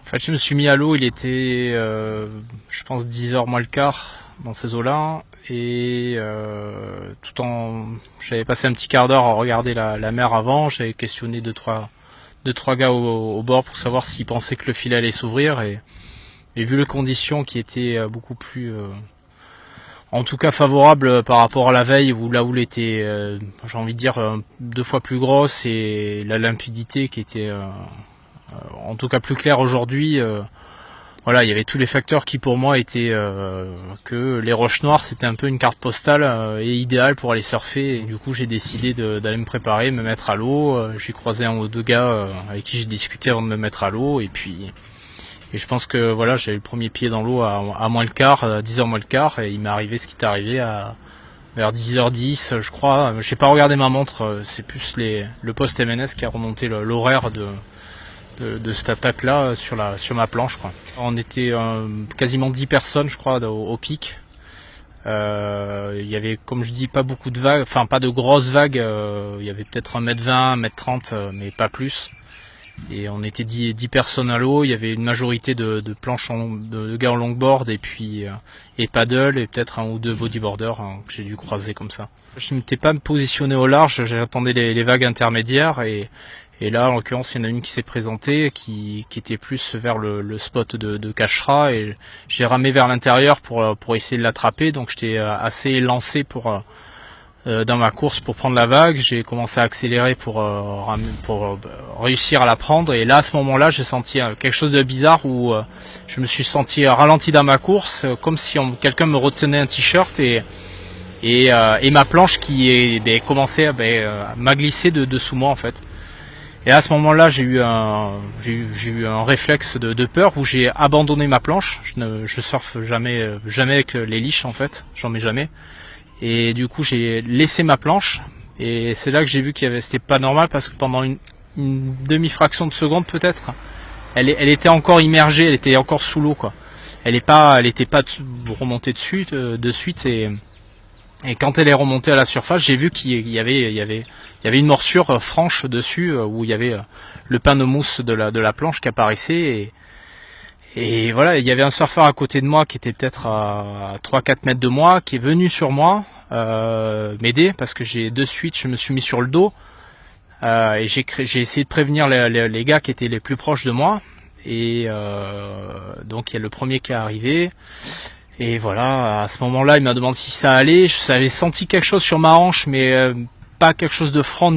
En fait, je me suis mis à l'eau, il était, je pense, 10 h moins le quart dans ces eaux-là. Et j'avais passé un petit quart d'heure à regarder la mer avant. J'avais questionné deux, trois gars au bord pour savoir s'ils pensaient que le filet allait s'ouvrir. Et vu les conditions qui étaient beaucoup plus, en tout cas favorables par rapport à la veille, où la houle était, j'ai envie de dire, 2 fois plus grosse, et la limpidité qui était en tout cas plus claire aujourd'hui. Voilà, il y avait tous les facteurs qui pour moi étaient que les roches noires c'était un peu une carte postale et idéale pour aller surfer. Et du coup j'ai décidé d'aller me préparer, me mettre à l'eau. J'ai croisé un ou deux gars avec qui j'ai discuté avant de me mettre à l'eau. Et je pense que voilà, j'avais le premier pied dans l'eau à moins le quart, à 10 h moins le quart, et il m'est arrivé ce qui est arrivé vers 10 h 10 je crois. J'ai pas regardé ma montre, c'est plus le poste MNS qui a remonté l'horaire de cette attaque là sur ma planche, quoi. On était quasiment 10 personnes je crois au pic. Il y avait, comme je dis, pas beaucoup de vagues, enfin pas de grosses vagues, il y avait peut-être 1m20, 1m30 mais pas plus. Et on était 10 personnes à l'eau, il y avait une majorité de planches de gars en longboard et puis et paddle, et peut-être un ou deux bodyboarders que j'ai dû croiser comme ça. Je ne m'étais pas positionné au large, j'attendais les vagues intermédiaires, et là, en l'occurrence, il y en a une qui s'est présentée, qui était plus vers le spot de Cachera, et j'ai ramé vers l'intérieur pour essayer de l'attraper. Donc j'étais assez lancé dans ma course pour prendre la vague. J'ai commencé à accélérer pour réussir à la prendre. Et là, à ce moment-là, j'ai senti quelque chose de bizarre où je me suis senti ralenti dans ma course, comme si quelqu'un me retenait un t-shirt, et ma planche qui commençait m'a glissé de dessous moi en fait. Et à ce moment-là, j'ai eu un réflexe de peur où j'ai abandonné ma planche. Je surfe jamais avec les leashs en fait, j'en mets jamais. Et du coup, j'ai laissé ma planche. Et c'est là que j'ai vu c'était pas normal, parce que pendant une demi-fraction de seconde peut-être, elle était encore immergée, elle était encore sous l'eau, quoi. Elle était pas remontée de suite. Et quand elle est remontée à la surface, j'ai vu qu'il y avait une morsure franche dessus, où il y avait le pain de mousse de la planche qui apparaissait. Et voilà, il y avait un surfeur à côté de moi qui était peut-être à 3-4 mètres de moi, qui est venu sur moi m'aider, parce que de suite je me suis mis sur le dos, et j'ai essayé de prévenir les gars qui étaient les plus proches de moi. Et donc il y a le premier qui est arrivé. Et voilà, à ce moment-là, il m'a demandé si ça allait. J'avais senti quelque chose sur ma hanche, mais pas quelque chose de franc,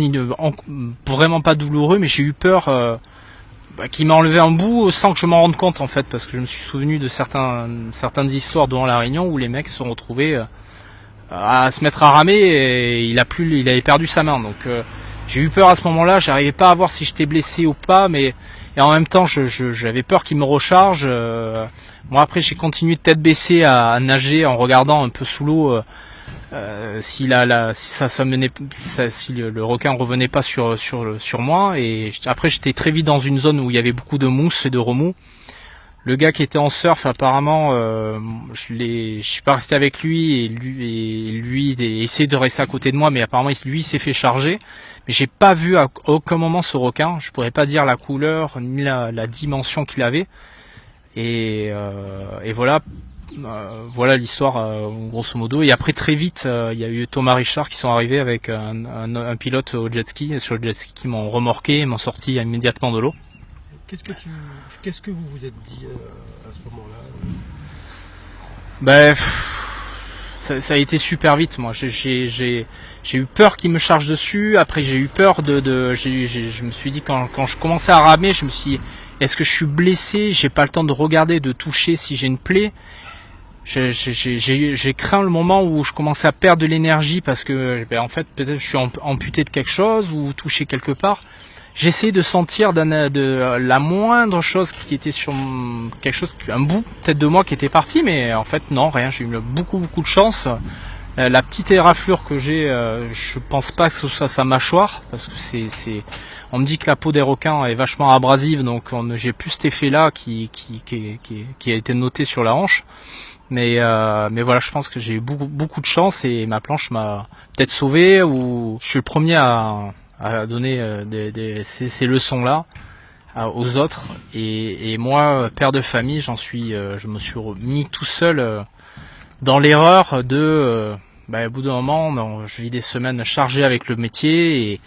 vraiment pas douloureux, mais j'ai eu peur qu'il m'a enlevé un bout sans que je m'en rende compte en fait, parce que je me suis souvenu de certaines histoires devant la Réunion où les mecs se sont retrouvés à se mettre à ramer, et il avait perdu sa main. Donc j'ai eu peur à ce moment-là. J'arrivais pas à voir si j'étais blessé ou pas, et en même temps j'avais peur qu'il me recharge. Moi après j'ai continué de tête baissée à nager en regardant un peu sous l'eau si le requin revenait pas sur moi. Et après j'étais très vite dans une zone où il y avait beaucoup de mousse et de remous. Le gars qui était en surf, apparemment, je suis pas resté avec lui, et lui essayé de rester à côté de moi, mais apparemment lui il s'est fait charger. Mais j'ai pas vu à aucun moment ce requin. Je pourrais pas dire la couleur ni la dimension qu'il avait. Et voilà. Voilà l'histoire grosso modo. Et après très vite, il y a eu Thomas Richard qui sont arrivés avec un pilote au jet ski, sur le jet ski, qui m'ont remorqué et m'ont sorti immédiatement de l'eau. Qu'est-ce que vous vous êtes dit à ce moment-là? Ça a été super vite. Moi, j'ai eu peur qu'il me charge dessus. Après, j'ai eu peur je me suis dit, quand je commençais à ramer, je me suis dit, est-ce que je suis blessé? J'ai pas le temps de regarder, de toucher si j'ai une plaie. J'ai craint le moment où je commençais à perdre de l'énergie, parce que en fait peut-être je suis amputé de quelque chose ou touché quelque part. J'essayais de sentir de la moindre chose qui était sur quelque chose, un bout peut-être de moi qui était parti, mais en fait non, rien. J'ai eu beaucoup de chance. La petite éraflure que j'ai, je pense pas que ce soit sa mâchoire, parce que on me dit que la peau des requins est vachement abrasive, donc j'ai plus cet effet-là qui a été noté sur la hanche. Mais voilà, je pense que j'ai eu beaucoup de chance, et ma planche m'a peut-être sauvé, ou je suis le premier à donner ces leçons-là. aux autres. Et moi, père de famille, je me suis mis tout seul dans l'erreur de, au bout d'un moment, je vis des semaines chargées avec le métier et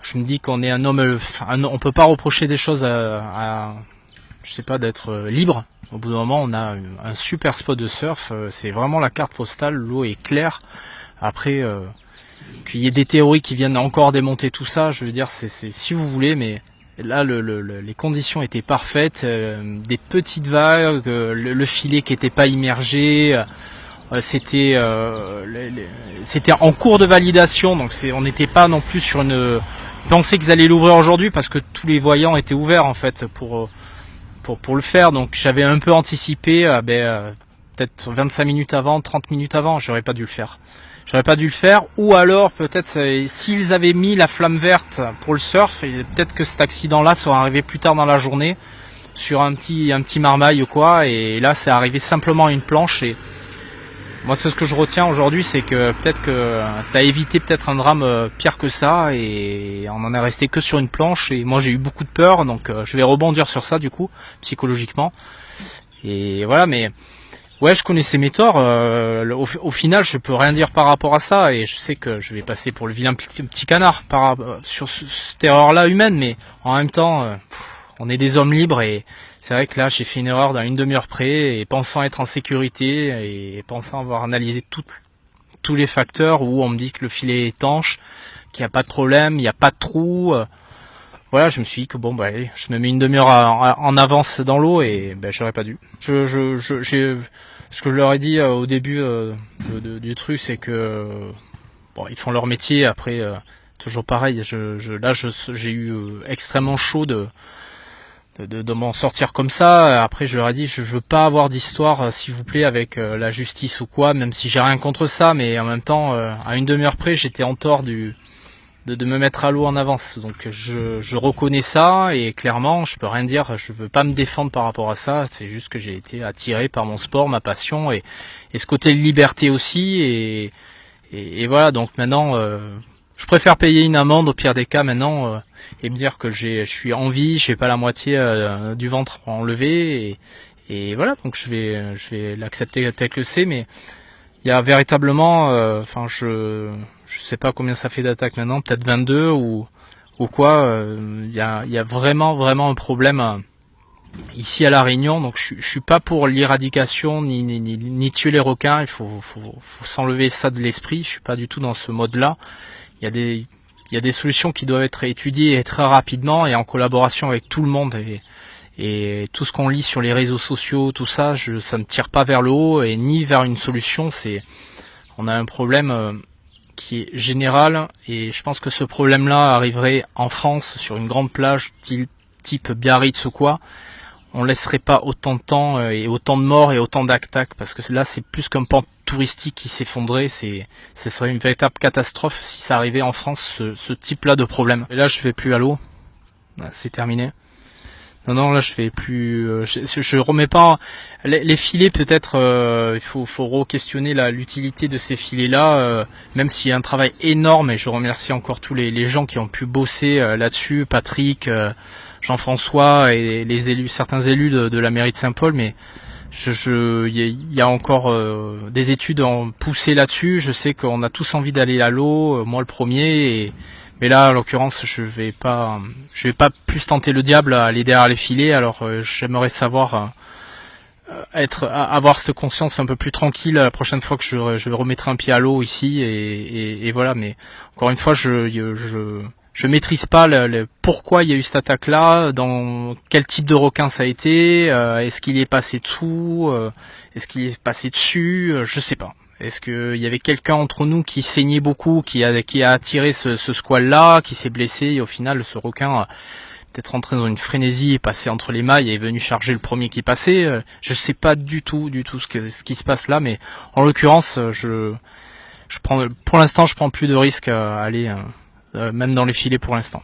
je me dis qu'on est un homme, on peut pas reprocher des choses je sais pas, d'être libre. Au bout d'un moment, on a un super spot de surf, c'est vraiment la carte postale, l'eau est claire. Après, qu'il y ait des théories qui viennent encore démonter tout ça, je veux dire, c'est si vous voulez, mais là, les conditions étaient parfaites, des petites vagues, le filet qui était pas immergé, c'était en cours de validation, donc on n'était pas non plus sur une. Je pensais qu'ils allaient l'ouvrir aujourd'hui parce que tous les voyants étaient ouverts en fait pour le faire, donc j'avais un peu anticipé, peut-être 25 minutes avant, 30 minutes avant, j'aurais pas dû le faire. Ou alors peut-être s'ils avaient mis la flamme verte pour le surf, et peut-être que cet accident-là serait arrivé plus tard dans la journée sur un petit marmaille ou quoi, et là c'est arrivé simplement à une planche. Et moi c'est ce que je retiens aujourd'hui, c'est que peut-être que ça a évité peut-être un drame pire que ça, et on en est resté que sur une planche. Et moi j'ai eu beaucoup de peur, donc je vais rebondir sur ça du coup psychologiquement. Et voilà, mais ouais, je connaissais mes torts. Au final, je peux rien dire par rapport à ça, et je sais que je vais passer pour le vilain petit canard sur cette erreur-là humaine, mais en même temps, on est des hommes libres, et c'est vrai que là, j'ai fait une erreur dans une demi-heure près, et pensant être en sécurité, et pensant avoir analysé tous les facteurs où on me dit que le filet est étanche, qu'il n'y a pas de problème, il n'y a pas de trou. Voilà, je me suis dit que bon, allez, je me mets une demi-heure en avance dans l'eau, et j'aurais pas dû. Ce que je leur ai dit au début du truc, c'est que ils font leur métier. Après, toujours pareil. J'ai eu extrêmement chaud de m'en sortir comme ça. Après, je leur ai dit, je veux pas avoir d'histoire, s'il vous plaît, avec la justice ou quoi. Même si j'ai rien contre ça, mais en même temps, à une demi-heure près, j'étais en tort de me mettre à l'eau en avance. Donc je reconnais ça, et clairement je peux rien dire, je veux pas me défendre par rapport à ça, c'est juste que j'ai été attiré par mon sport, ma passion, et ce côté de liberté aussi, et voilà. Donc maintenant je préfère payer une amende au pire des cas maintenant, et me dire que je suis en vie, j'ai pas la moitié du ventre enlevé, et voilà. Donc je vais l'accepter tel que c'est, mais il y a véritablement, je sais pas combien ça fait d'attaques maintenant, peut-être 22 ou quoi. Il y a vraiment un problème ici à La Réunion. Donc je suis pas pour l'éradication ni tuer les requins. Il faut s'enlever ça de l'esprit. Je suis pas du tout dans ce mode-là. Il y a des solutions qui doivent être étudiées et très rapidement, et en collaboration avec tout le monde. Et tout ce qu'on lit sur les réseaux sociaux, tout ça, ça ne tire pas vers le haut et ni vers une solution. On a un problème qui est général, et je pense que ce problème-là arriverait en France sur une grande plage type Biarritz ou quoi. On laisserait pas autant de temps et autant de morts et autant d'attaques, parce que là c'est plus qu'un pan touristique qui s'effondrait. Ce serait une véritable catastrophe si ça arrivait en France, ce type-là de problème. Et là je vais plus à l'eau, c'est terminé. Non, là je vais plus. Je remets pas les filets. Peut-être il faut re-questionner l'utilité de ces filets-là, même s'il y a un travail énorme. Et je remercie encore tous les gens qui ont pu bosser là-dessus, Patrick, Jean-François et les élus, certains élus de la mairie de Saint-Paul. Mais il y a encore des études poussées là-dessus. Je sais qu'on a tous envie d'aller à l'eau, moi le premier. Mais là, en l'occurrence, je vais pas plus tenter le diable à aller derrière les filets. Alors, j'aimerais savoir avoir cette conscience un peu plus tranquille la prochaine fois que je remettrai un pied à l'eau ici. Et voilà. Mais encore une fois, je maîtrise pas pourquoi il y a eu cette attaque-là, dans quel type de requin ça a été, est-ce qu'il est passé dessous, est-ce qu'il est passé dessus, je sais pas. Est-ce qu'il y avait quelqu'un entre nous qui saignait beaucoup, qui a attiré ce squale-là, qui s'est blessé, et au final ce requin a peut-être rentré dans une frénésie et passé entre les mailles et est venu charger le premier qui passait. Je sais pas du tout ce qui se passe là, mais en l'occurrence pour l'instant je prends plus de risques à aller même dans les filets pour l'instant.